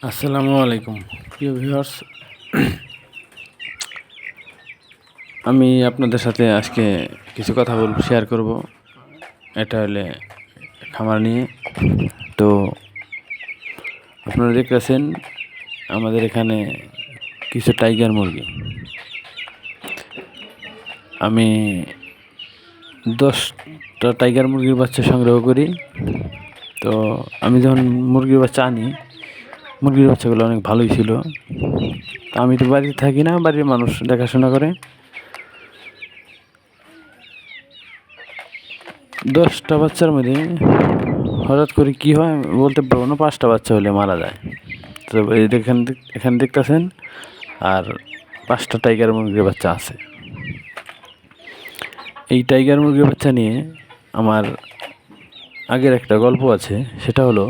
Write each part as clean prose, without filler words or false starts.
আসসালামু আলাইকুম প্রিয় ভিউয়ার্স। আমি আপনাদের সাথে আজকে কিছু কথা শেয়ার করব। এটা হলে খামার নিয়ে। তো আপনারা দেখতেছেন আমাদের এখানে কিছু টাইগার মুরগি। আমি 10টা টাইগার মুরগির বাচ্চা সংগ্রহ করি। তো আমি যখন মুরগির বাচ্চা আনি, মুরগির বাচ্চাগুলো অনেক ভালোই ছিল। তো আমি তো বাড়িতে থাকি না, বাড়ির মানুষ দেখাশোনা করে। 10টা বাচ্চার মধ্যে হঠাৎ করে কী হয় বলতে পারবো না, 5টা বাচ্চা হলে মারা যায়। তো এই এখানে দেখতেছেন, আর 5টা টাইগার মুরগির বাচ্চা আছে। এই টাইগার মুরগির বাচ্চা নিয়ে আমার আগের একটা গল্প আছে। সেটা হলো,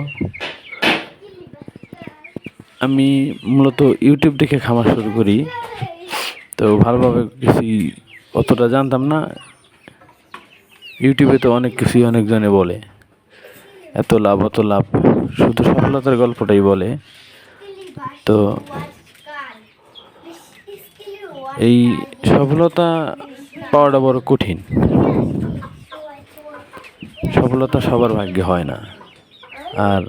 আমি মূলত ইউটিউব দেখে খামার শুরু করি। তো ভালোভাবে কিছু অতটা জানতাম না। ইউটিউবে তো অনেক কিছুই অনেকজনে বলে, এত লাভ অত লাভ, শুধু সফলতার গল্পটাই বলে। তো এই সফলতা পাওয়াটা বড় কঠিন। সফলতা সবার ভাগ্যে হয় না। আর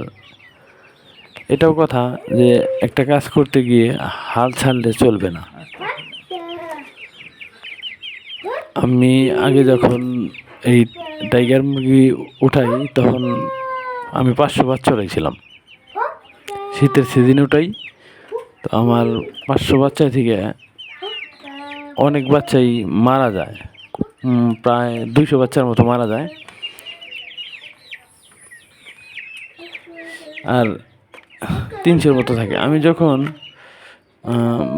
এটাও কথা যে একটা কাজ করতে গিয়ে হাল ছাড়লে চলবে না। আমি আগে যখন এই টাইগার মুরগি উঠাই, তখন আমি 500 বাচ্চা উঠাইছিলাম। শীতের সিজনে উঠাই। তো আমার 500 বাচ্চা থেকে অনেক বাচ্চাই মারা যায়, প্রায় 200 বাচ্চার মতো মারা যায়। আর 300-র মতো থাকে। আমি যখন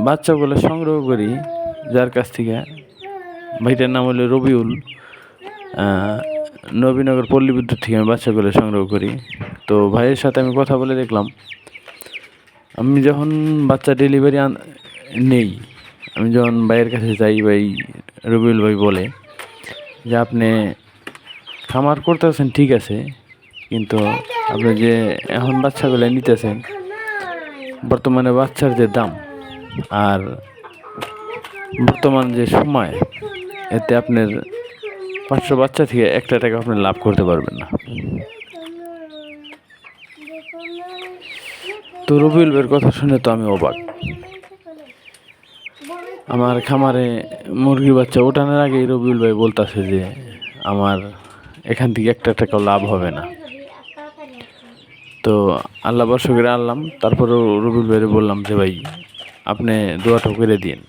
বাচ্চাগুলো সংগ্রহ করি, যার কাছ থেকে, ভাইটার নাম হলো রবিউল, নবীনগর পল্লী বিদ্যুৎ থেকে আমি বাচ্চাগুলো সংগ্রহ করি। তো ভাইয়ের সাথে আমি কথা বলে দেখলাম, আমি যখন বাচ্চা ডেলিভারি নেই, আমি যখন ভাইয়ের কাছে যাই, ভাই রবিউল ভাই বলে যে আপনি খামার করতেছেন ঠিক আছে, কিন্তু আপনি যে এখন বাচ্চাগুলো নিতেছেন, বর্তমানে বাচ্চার যে দাম আর বর্তমান যে সময়, এতে আপনার 500 বাচ্চা থেকে একটা টাকা আপনি লাভ করতে পারবেন না। তো রবিউল ভাইয়ের কথা শুনে তো আমি অবাক। আমার খামারে মুরগির বাচ্চা ওঠানোর আগেই রবিউল ভাই বলতেছে যে আমার এখান থেকে একটা টাকাও লাভ হবে না। তো আল্লাহ বর্ষ করে আনলাম। তারপরেও রবিউল ভাইয়ের বললাম যে ভাই আপনি দোয়াটা করে দিন।